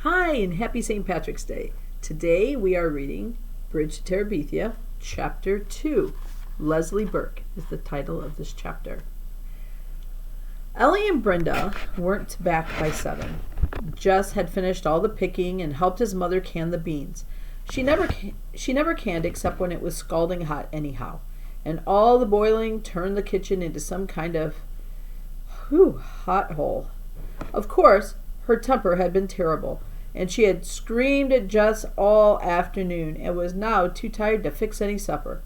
Hi, and happy St. Patrick's Day. Today we are reading Bridge to Terabithia, Chapter 2. Leslie Burke is the title of this chapter. Ellie and Brenda weren't back by 7. Jess had finished all the picking and helped his mother can the beans. She never canned except when it was scalding hot anyhow, and all the boiling turned the kitchen into some kind of hot hole. Of course, her temper had been terrible, and she had screamed at Jess all afternoon and was now too tired to fix any supper.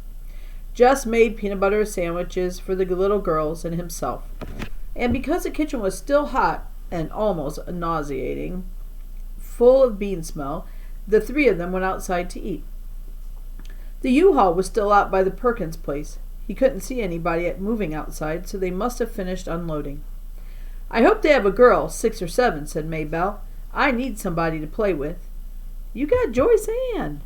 Jess made peanut butter sandwiches for the little girls and himself, and because the kitchen was still hot and almost nauseating, full of bean smell, the three of them went outside to eat. The U-Haul was still out by the Perkins place. He couldn't see anybody moving outside, so they must have finished unloading. "I hope they have a girl, 6 or 7, said Maybelle. "I need somebody to play with." "You got Joyce Ann."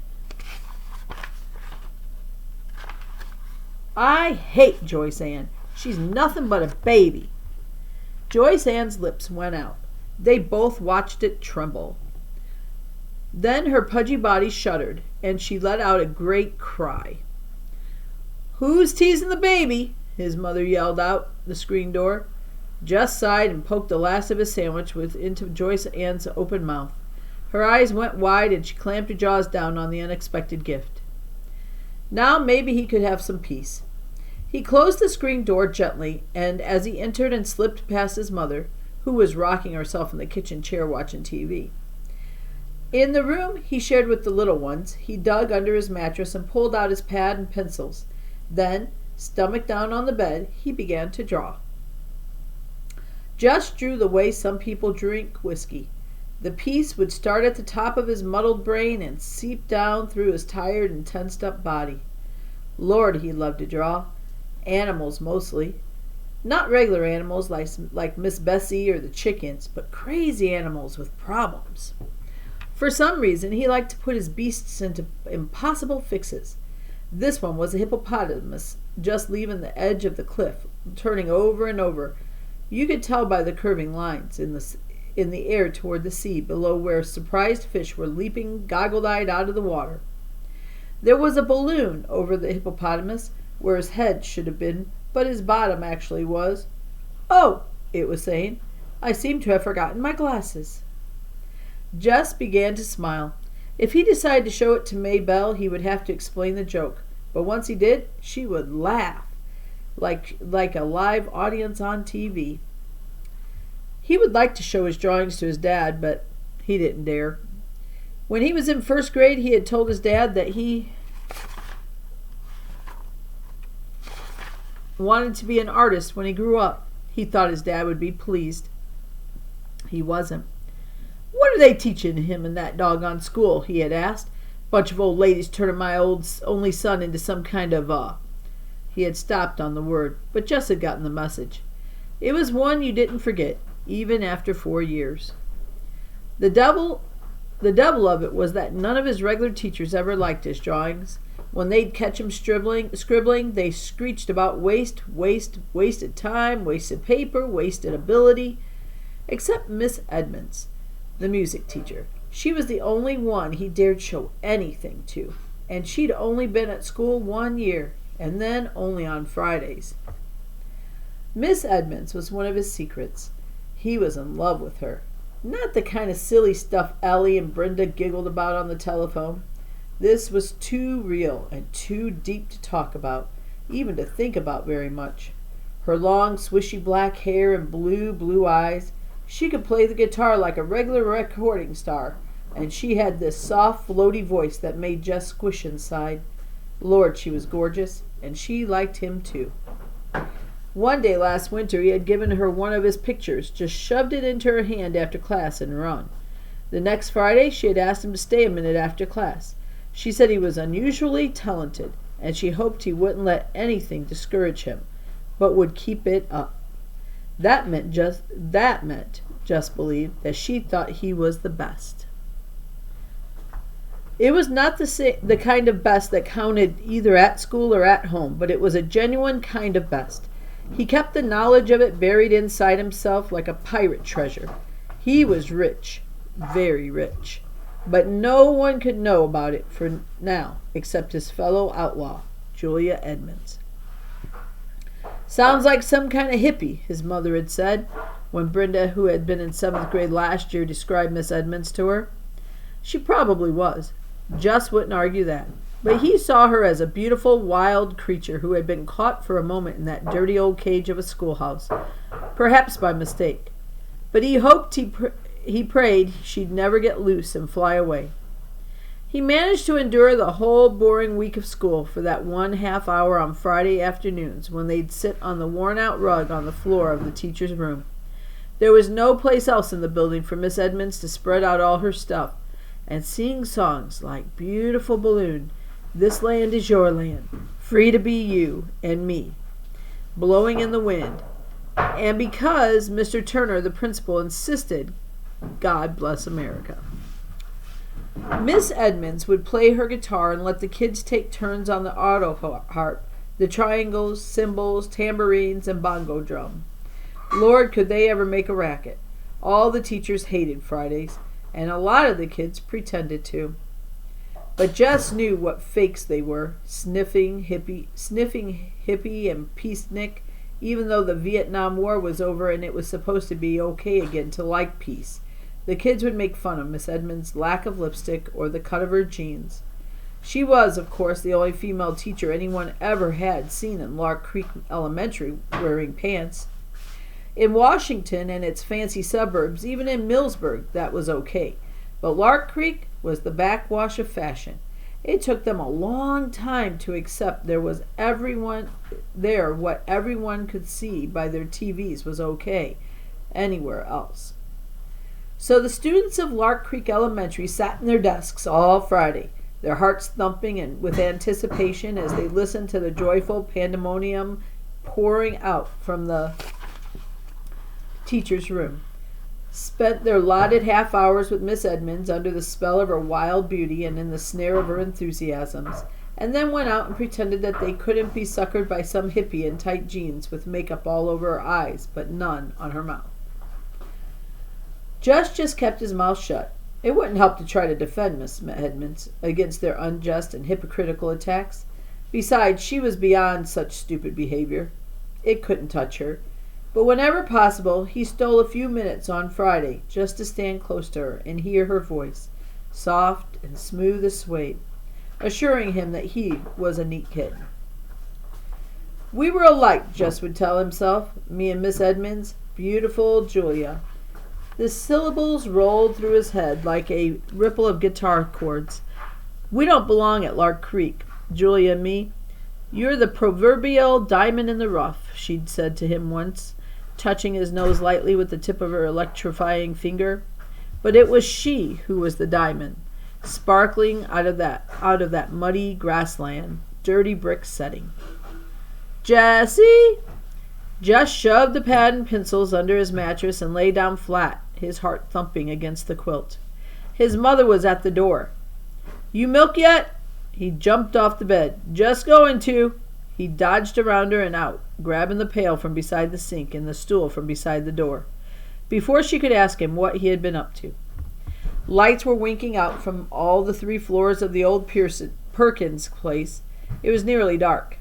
"I hate Joyce Ann. She's nothing but a baby." Joyce Ann's lips went out. They both watched it tremble. Then her pudgy body shuddered, and she let out a great cry. "Who's teasing the baby?" his mother yelled out the screen door. Jess sighed and poked the last of his sandwich into Joyce Ann's open mouth. Her eyes went wide, and she clamped her jaws down on the unexpected gift. Now maybe he could have some peace. He closed the screen door gently, and as he entered and slipped past his mother, who was rocking herself in the kitchen chair watching TV. In the room he shared with the little ones, he dug under his mattress and pulled out his pad and pencils. Then, stomach down on the bed, he began to draw. Jess drew the way some people drink whiskey. The piece would start at the top of his muddled brain and seep down through his tired and tensed-up body. Lord, he loved to draw. Animals, mostly. Not regular animals like Miss Bessie or the chickens, but crazy animals with problems. For some reason, he liked to put his beasts into impossible fixes. This one was a hippopotamus, just leaving the edge of the cliff, turning over and over. You could tell by the curving lines in the air toward the sea below where surprised fish were leaping goggle-eyed out of the water. There was a balloon over the hippopotamus where his head should have been, but his bottom actually was. "Oh," it was saying, "I seem to have forgotten my glasses." Jess began to smile. If he decided to show it to Maybelle, he would have to explain the joke. But once he did, she would laugh. Like a live audience on TV. He would like to show his drawings to his dad, but he didn't dare. When he was in 1st grade, he had told his dad that he wanted to be an artist when he grew up. He thought his dad would be pleased. He wasn't. "What are they teaching him in that doggone school?" he had asked. "Bunch of old ladies turning my only son into some kind of He had stopped on the word, but Jess had gotten the message. It was one you didn't forget, even after 4 years. The devil of it was that none of his regular teachers ever liked his drawings. When they'd catch him scribbling, they screeched about wasted time, wasted paper, wasted ability. Except Miss Edmonds, the music teacher. She was the only one he dared show anything to, and she'd only been at school 1 year. And then only on Fridays. Miss Edmonds was one of his secrets. He was in love with her. Not the kind of silly stuff Ellie and Brenda giggled about on the telephone. This was too real and too deep to talk about, even to think about very much. Her long, swishy black hair and blue eyes. She could play the guitar like a regular recording star, and she had this soft, floaty voice that made Jess squish inside. Lord, she was gorgeous, and she liked him too. One day last winter he had given her one of his pictures, just shoved it into her hand after class and run. The next Friday she had asked him to stay a minute after class. She said he was unusually talented, and she hoped he wouldn't let anything discourage him, but would keep it up. That meant Jess believed that she thought he was the best. It was not the kind of best that counted either at school or at home, but it was a genuine kind of best. He kept the knowledge of it buried inside himself like a pirate treasure. He was rich. very rich. But no one could know about it for now except his fellow outlaw, Julia Edmonds. "Sounds like some kind of hippie," his mother had said, when Brenda, who had been in 7th grade last year, described Miss Edmonds to her. She probably was. Just wouldn't argue that. But he saw her as a beautiful, wild creature who had been caught for a moment in that dirty old cage of a schoolhouse, perhaps by mistake. But he hoped, he prayed she'd never get loose and fly away. He managed to endure the whole boring week of school for that 1/2 hour on Friday afternoons when they'd sit on the worn-out rug on the floor of the teacher's room. There was no place else in the building for Miss Edmonds to spread out all her stuff and sing songs like "Beautiful Balloon," "This Land is Your Land," "Free to Be You and Me," blowing in the wind. And because Mr. Turner, the principal, insisted, God bless America. Miss Edmonds would play her guitar and let the kids take turns on the auto harp, the triangles, cymbals, tambourines, and bongo drum. Lord, could they ever make a racket. All the teachers hated Fridays, and a lot of the kids pretended to. But Jess knew what fakes they were, sniffing hippie and peacenik, even though the Vietnam War was over and it was supposed to be okay again to like peace. The kids would make fun of Miss Edmonds' lack of lipstick or the cut of her jeans. She was, of course, the only female teacher anyone ever had seen in Lark Creek Elementary wearing pants. In Washington and its fancy suburbs, even in Millsburg, that was okay. But Lark Creek was the backwash of fashion. It took them a long time to accept there was everyone there what everyone could see by their TVs was okay anywhere else. So the students of Lark Creek Elementary sat in their desks all Friday, their hearts thumping and with anticipation as they listened to the joyful pandemonium pouring out from the teacher's room, spent their allotted half hours with Miss Edmonds under the spell of her wild beauty and in the snare of her enthusiasms, and then went out and pretended that they couldn't be suckered by some hippie in tight jeans with makeup all over her eyes but none on her mouth. Just kept his mouth shut. It wouldn't help to try to defend Miss Edmonds against their unjust and hypocritical attacks. Besides, she was beyond such stupid behavior. It couldn't touch her. But whenever possible, he stole a few minutes on Friday just to stand close to her and hear her voice, soft and smooth as suede, assuring him that he was a neat kid. "We were alike," Jess would tell himself, "me and Miss Edmonds, beautiful Julia." The syllables rolled through his head like a ripple of guitar chords. "We don't belong at Lark Creek, Julia and me. You're the proverbial diamond in the rough," she'd said to him once, touching his nose lightly with the tip of her electrifying finger. But it was she who was the diamond, sparkling out of that muddy grassland, dirty brick setting. "Jessie!" Just shoved the pad and pencils under his mattress and lay down flat, his heart thumping against the quilt. His mother was at the door. "You milk yet?" He jumped off the bed. "Just going to." He dodged around her and out, grabbing the pail from beside the sink and the stool from beside the door, before she could ask him what he had been up to. Lights were winking out from all the 3 floors of the old Perkins place. It was nearly dark.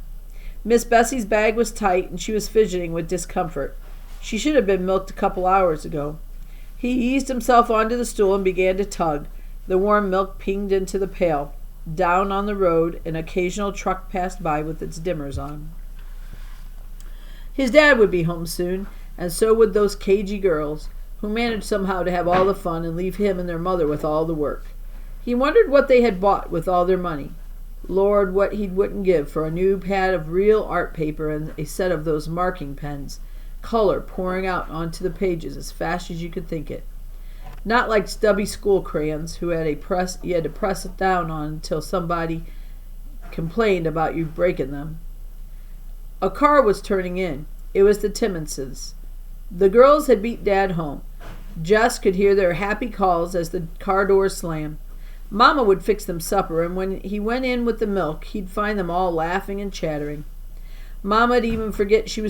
Miss Bessie's bag was tight, and she was fidgeting with discomfort. She should have been milked a couple hours ago. He eased himself onto the stool and began to tug. The warm milk pinged into the pail. Down on the road, an occasional truck passed by with its dimmers on. His dad would be home soon, and so would those cagey girls, who managed somehow to have all the fun and leave him and their mother with all the work. He wondered what they had bought with all their money. Lord, what he wouldn't give for a new pad of real art paper and a set of those marking pens, color pouring out onto the pages as fast as you could think it. Not like stubby school crayons you had to press it down on until somebody complained about you breaking them. A car was turning in. It was the Timmonses. The girls had beat Dad home. Jess could hear their happy calls as the car doors slammed. Mama would fix them supper, and when he went in with the milk, he'd find them all laughing and chattering. Mama'd even forget she was